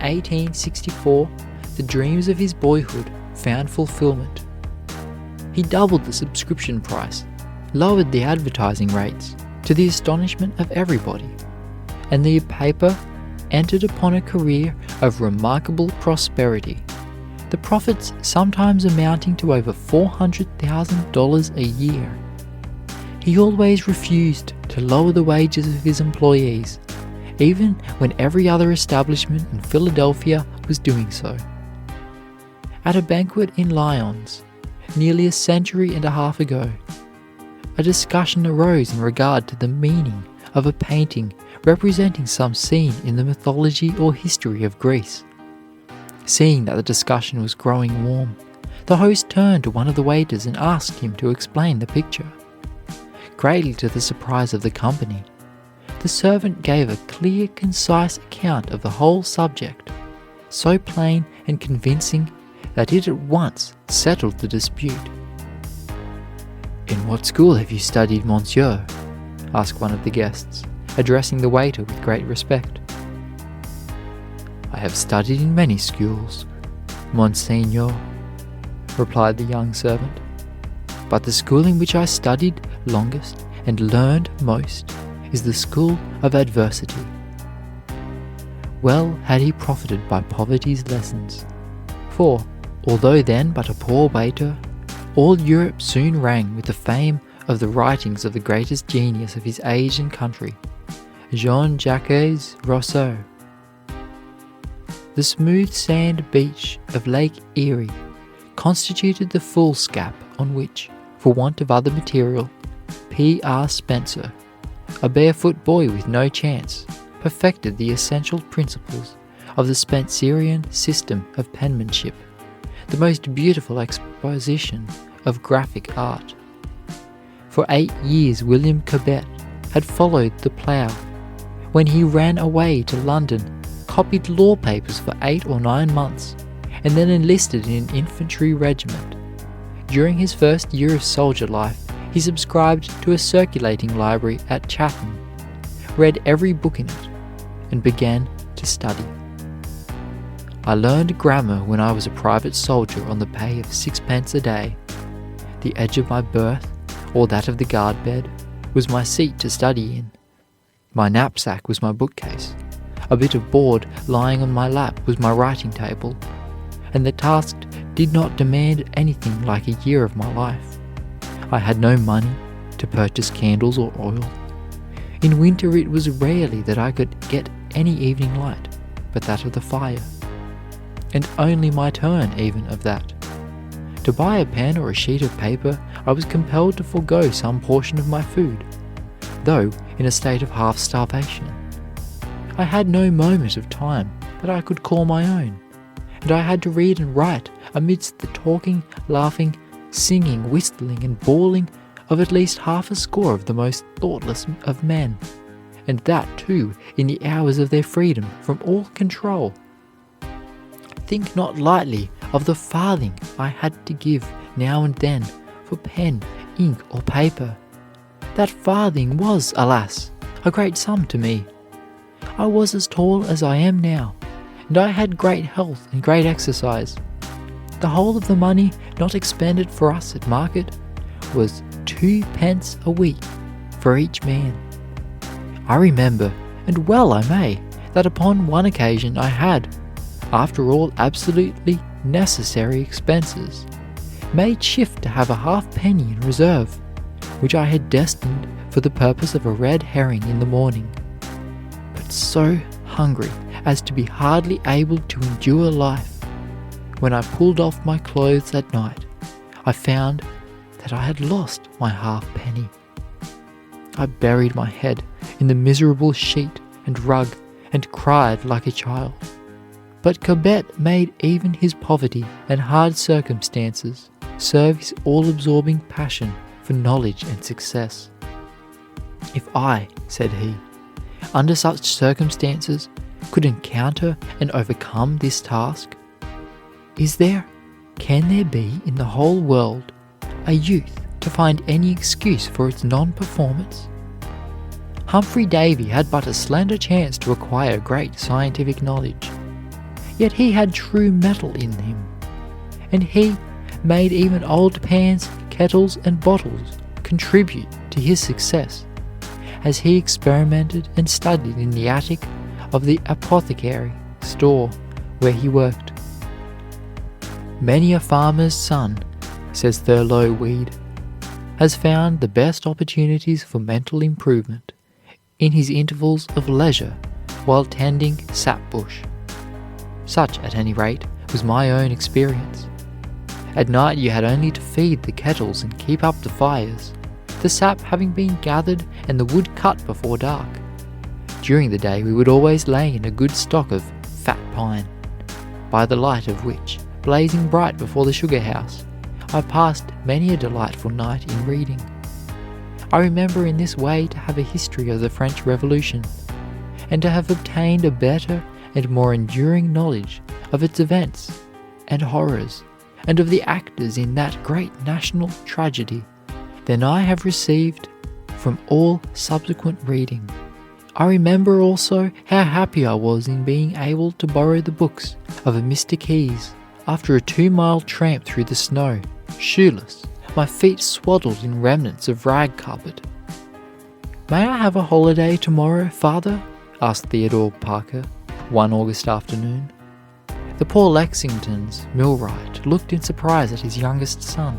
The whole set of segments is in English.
1864, the dreams of his boyhood found fulfillment. He doubled the subscription price, lowered the advertising rates, to the astonishment of everybody, and the paper entered upon a career of remarkable prosperity, the profits sometimes amounting to over $400,000 a year. He always refused to lower the wages of his employees, even when every other establishment in Philadelphia was doing so. At a banquet in Lyons, nearly a century and a half ago, a discussion arose in regard to the meaning of a painting representing some scene in the mythology or history of Greece. Seeing that the discussion was growing warm, the host turned to one of the waiters and asked him to explain the picture. Greatly to the surprise of the company, the servant gave a clear, concise account of the whole subject, so plain and convincing that it at once settled the dispute. "In what school have you studied, monsieur?" asked one of the guests, addressing the waiter with great respect. "I have studied in many schools, monseigneur," replied the young servant, "but the school in which I studied longest and learned most is the school of adversity." Well had he profited by poverty's lessons, for, although then but a poor waiter, all Europe soon rang with the fame of the writings of the greatest genius of his age and country, Jean-Jacques Rousseau. The smooth sand beach of Lake Erie constituted the foolscap on which, for want of other material, P.R. Spencer, a barefoot boy with no chance, perfected the essential principles of the Spencerian system of penmanship, the most beautiful exposition of graphic art. For 8 years William Cobbett had followed the plough. When he ran away to London, copied law papers for 8 or 9 months, and then enlisted in an infantry regiment. During his first year of soldier life, he subscribed to a circulating library at Chatham, read every book in it, and began to study. "I learned grammar when I was a private soldier on the pay of 6 pence a day. The edge of my berth, or that of the guard bed, was my seat to study in. My knapsack was my bookcase. A bit of board lying on my lap was my writing table, and the task did not demand anything like a year of my life. I had no money to purchase candles or oil. In winter it was rarely that I could get any evening light but that of the fire, and only my turn even of that. To buy a pen or a sheet of paper, I was compelled to forego some portion of my food, though in a state of half starvation. I had no moment of time that I could call my own, and I had to read and write amidst the talking, laughing, singing, whistling, and bawling of at least half a score of the most thoughtless of men, and that too in the hours of their freedom from all control. Think not lightly of the farthing I had to give now and then for pen, ink, or paper. That farthing was, alas, a great sum to me. I was as tall as I am now, and I had great health and great exercise. The whole of the money not expended for us at market was 2 pence a week for each man. I remember, and well I may, that upon one occasion I had, after all absolutely necessary expenses, made shift to have a halfpenny in reserve, which I had destined for the purpose of a red herring in the morning. But so hungry as to be hardly able to endure life, when I pulled off my clothes at night, I found that I had lost my halfpenny. I buried my head in the miserable sheet and rug and cried like a child. But Cobbett made even his poverty and hard circumstances serve his all-absorbing passion for knowledge and success. "If I," said he, "under such circumstances could encounter and overcome this task, can there be in the whole world a youth to find any excuse for its non-performance?" Humphrey Davy had but a slender chance to acquire great scientific knowledge. yet he had true metal in him, and he made even old pans, kettles and bottles contribute to his success as he experimented and studied in the attic of the apothecary store where he worked. Many a farmer's son, says Thurlow Weed, has found the best opportunities for mental improvement in his intervals of leisure while tending sapbush. Such, at any rate, was my own experience. At night you had only to feed the kettles and keep up the fires, the sap having been gathered and the wood cut before dark. During the day we would always lay in a good stock of fat pine, by the light of which, blazing bright before the sugar house, I passed many a delightful night in reading. I remember in this way to have a history of the French Revolution, and to have obtained a better and more enduring knowledge of its events and horrors, and of the actors in that great national tragedy, than I have received from all subsequent reading. I remember also how happy I was in being able to borrow the books of a Mr. Keyes after a 2-mile tramp through the snow, shoeless, my feet swaddled in remnants of rag carpet. "May I have a holiday tomorrow, Father?" asked Theodore Parker one August afternoon. The poor Lexington's millwright looked in surprise at his youngest son,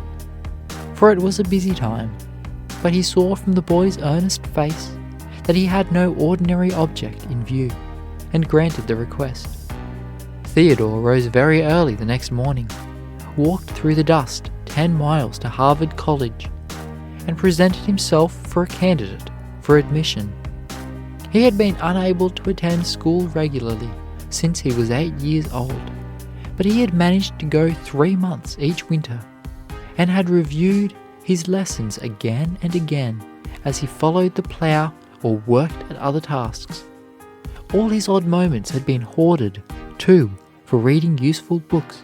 for it was a busy time, but he saw from the boy's earnest face that he had no ordinary object in view, and granted the request. Theodore rose very early the next morning, walked through the dust 10 miles to Harvard College, and presented himself for a candidate for admission. He had been unable to attend school regularly since he was 8 years old, but he had managed to go 3 months each winter, and had reviewed his lessons again and again as he followed the plough or worked at other tasks. All his odd moments had been hoarded, too, for reading useful books,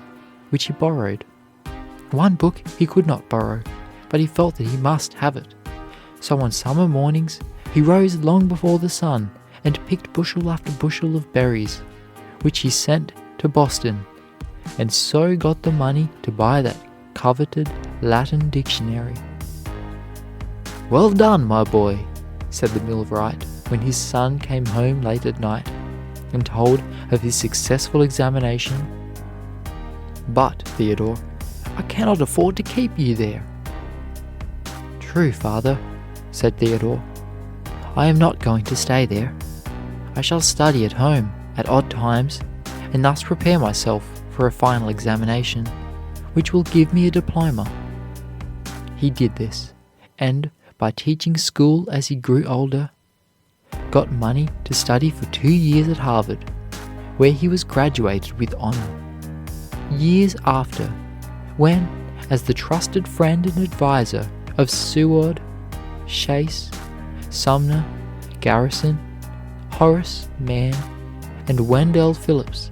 which he borrowed. One book he could not borrow, but he felt that he must have it. So on summer mornings, he rose long before the sun and picked bushel after bushel of berries, which he sent to Boston, and so got the money to buy that coveted Latin dictionary. "Well done, my boy," said the millwright when his son came home late at night and told of his successful examination. "But, Theodore, I cannot afford to keep you there." "True, Father," said Theodore. "I am not going to stay there. I shall study at home at odd times, and thus prepare myself for a final examination, which will give me a diploma." He did this, and by teaching school as he grew older, got money to study for 2 years at Harvard, where he was graduated with honor. Years after, when, as the trusted friend and advisor of Seward, Chase, Sumner, Garrison, Horace Mann, and Wendell Phillips,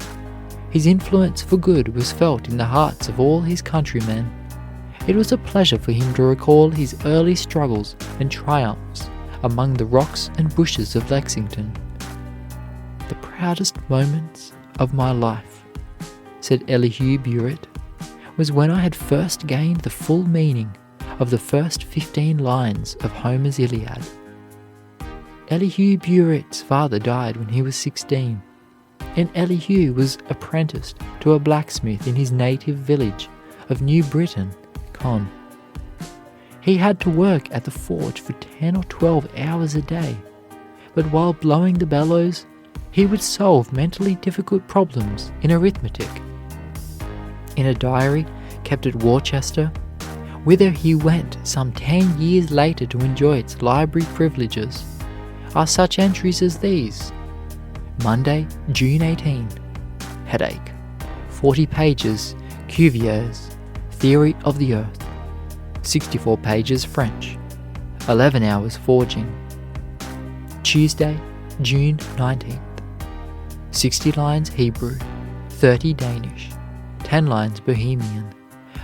his influence for good was felt in the hearts of all his countrymen, it was a pleasure for him to recall his early struggles and triumphs among the rocks and bushes of Lexington. "The proudest moments of my life," said Elihu Burritt, "was when I had first gained the full meaning of the first 15 lines of Homer's Iliad." Elihu Burritt's father died when he was 16, and Elihu was apprenticed to a blacksmith in his native village of New Britain, Con. He had to work at the forge for 10 or 12 hours a day, but while blowing the bellows, he would solve mentally difficult problems in arithmetic. In a diary kept at Worcester, whither he went some 10 years later to enjoy its library privileges, are such entries as these: Monday, June 18, headache, 40 pages, Cuvier's Theory of the Earth, 64 pages French, 11 hours forging. Tuesday, June 19th, 60 lines Hebrew, 30 Danish, 10 lines Bohemian,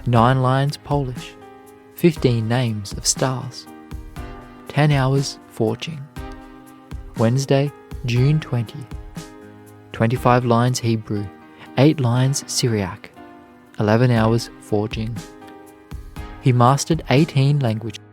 9 lines Polish, 15 names of stars, 10 hours forging. Wednesday, June 20, 25 lines Hebrew, 8 lines Syriac, 11 hours forging. He mastered 18 languages.